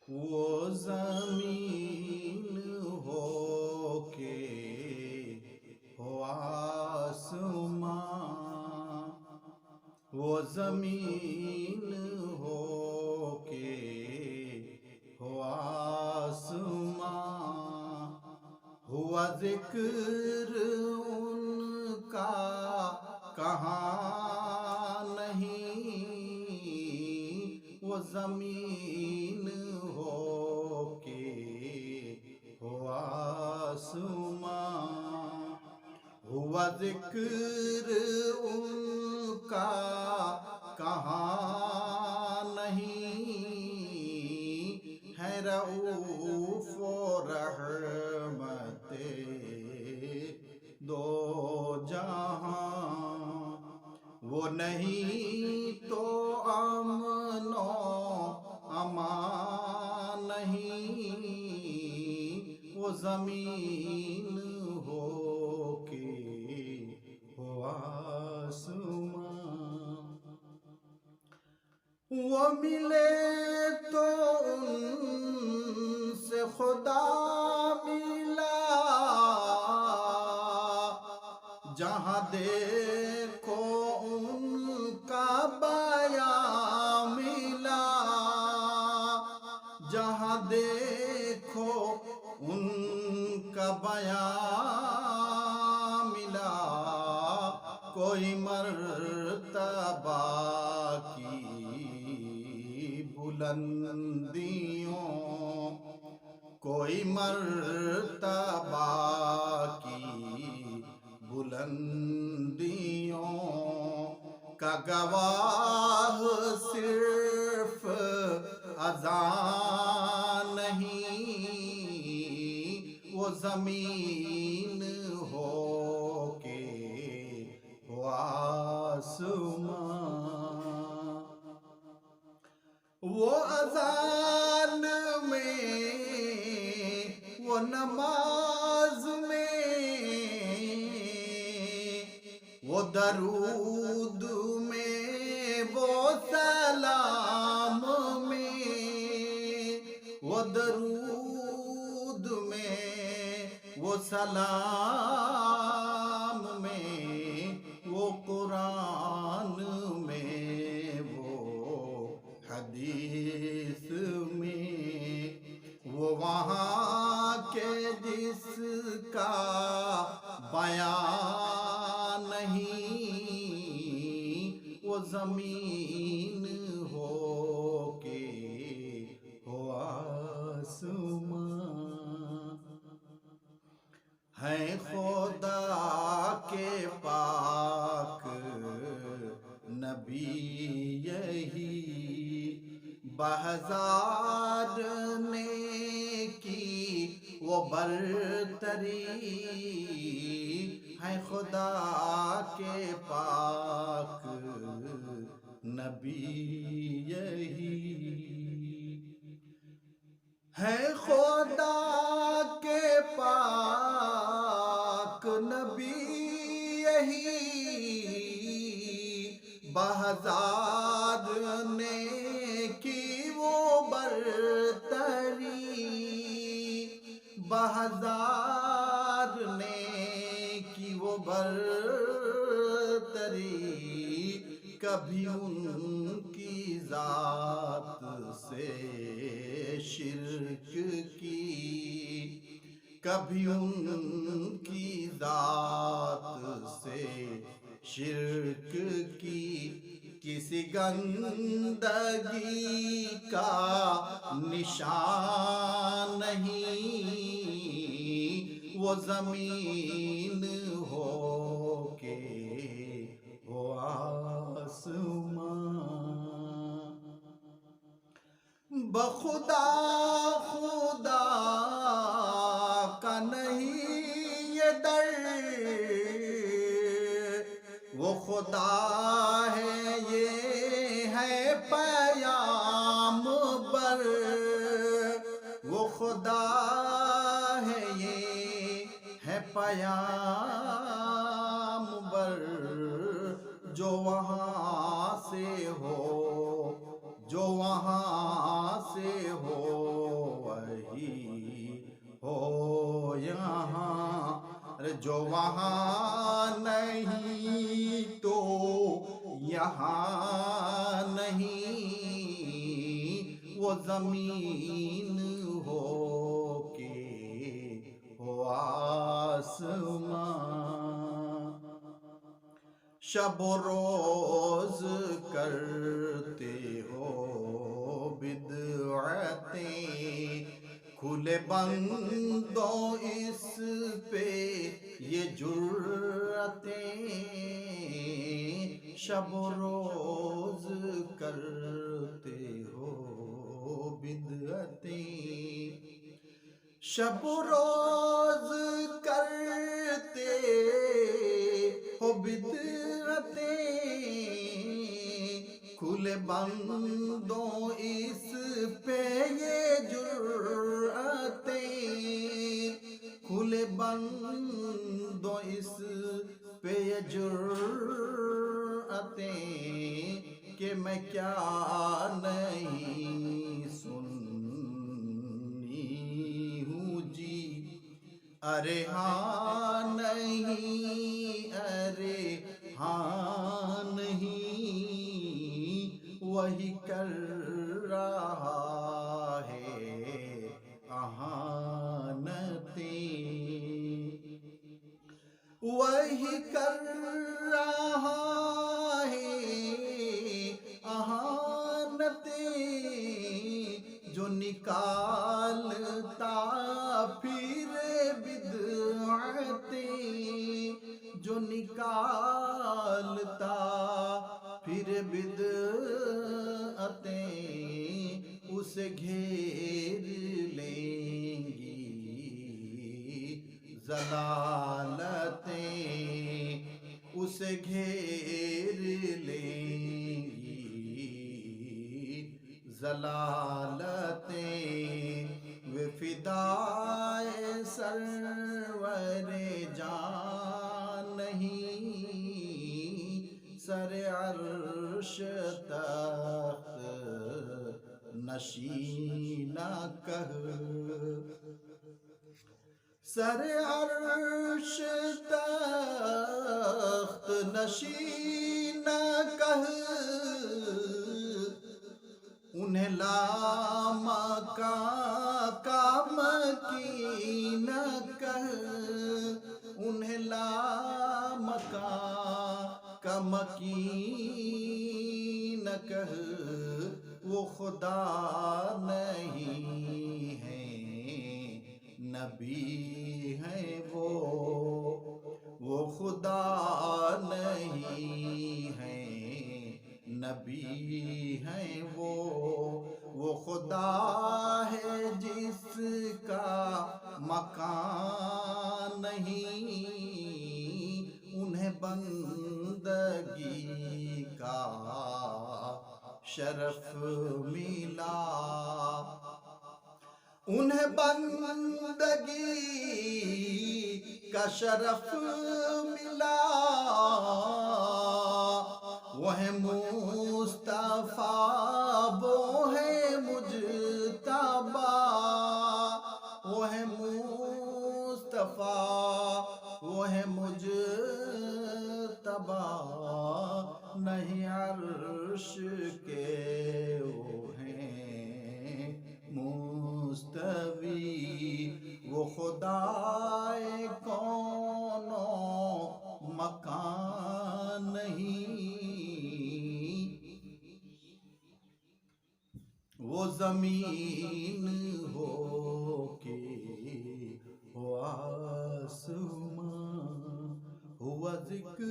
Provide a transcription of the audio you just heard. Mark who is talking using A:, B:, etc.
A: وہ زمین ہو کے ہو آسمان، وہ زمین ہو کے ہو آسمان، ہوا ذکر ان کا کہاں نہیں، وہ زمین ہو کے ہو آسمان، ہوا ذکر ان کا کہاں نہیں، ہے رؤوف و رحمت دو جہاں، وہ نہیں تو امن و امان نہیں، وہ زمین ہو کے ہو آسمان، وہ ملے تو ان سے خدا ملا، جہاں دیکھو ان کا بیان ملا، جہاں دیکھو ان کا بیان ملا، کوئی مرتبہ کی بلندیوں، کوئی مرتبہ کی بلندیوں کا گواہ صرف اذان نہیں، وہ زمین ہو کے ہو آسمان، وہ اذان میں وہ نماز میں وہ درود میں وہ سلام میں، وہ درود میں وہ سلام میں، وہ قرآن میں وہ حدیث میں، وہ وہاں کے جس کا بیان نہیں، وہ زمین ہو کے ہو آسمان، ہے خدا کے پاک نبی یہی، بہزار نیکی وہ برتری، ہے خدا کے پاک نبی یہی، ہے خدا کے پاک نبی یہی، بہزار نیکی وہ برتری، بہزار نیکی وہ برتری، کبھی ان کی ذات سے شرک کی، کبھی ان کی ذات سے شرک کی، کسی گندگی کا نشان نہیں، وہ زمین ہو کے ہو آسمان، بخدا خدا کا نہیں یہ در، وہ خدا ہے یہ ہے پیام بر، وہ خدا ہے یہ ہے پیام بر، جو وہاں سے ہو، جو وہاں سے ہو جو وہاں نہیں تو یہاں نہیں، وہ زمین ہو کہ ہو آسمان، شب و روز کرتے ہو بدعتیں، کھلے بندوں اس پہ یہ جرأتیں، شب و روز کرتے ہو بدعتیں، شب و روز کرتے ہو بدعتیں، کھلے بندوں اس پہ یہ جرأتیں، کھلے بندوں اس پہ یہ جرأتیں، کہ میں کیا نہیں سنی ہوں جی، ارے ہاں نہیں، ارے ہاں نہیں، وہی کر رہا ہے اہانتیں، وہی کر رہا ہے اہانتیں، جو نکالتا پھر بدعتیں، جو نکالتا پھر بدعتیں، اسے گھیر لیں گی ضلالتیں، اسے گھیر لیں گی ضلالتیں، وہ فدائے سرور جان نہیں، سر عرش تخت نشین کہ، سر عرش تخت نشین کہ، انہیں لامکان کا مکین کہ، انہیں لامکان کا مکین کہ، وہ خدا نہیں ہیں نبی ہیں وہ خدا نہیں ہیں نبی ہیں وہ خدا ہے جس کا مکان نہیں، انہیں بندگی کا شرف ملا، انہیں بندگی کا شرف ملا، وہ ہے مصطفیٰ وہ ہے مجتبیٰ، وہ ہے مصطفیٰ وہ ہے مجتبیٰ، نہیں عرش کے وہ ہیں مستوی، وہ خدائے کون و مکان نہیں، وہ زمین ہو کہ ہو آسمان، ہوا ذکر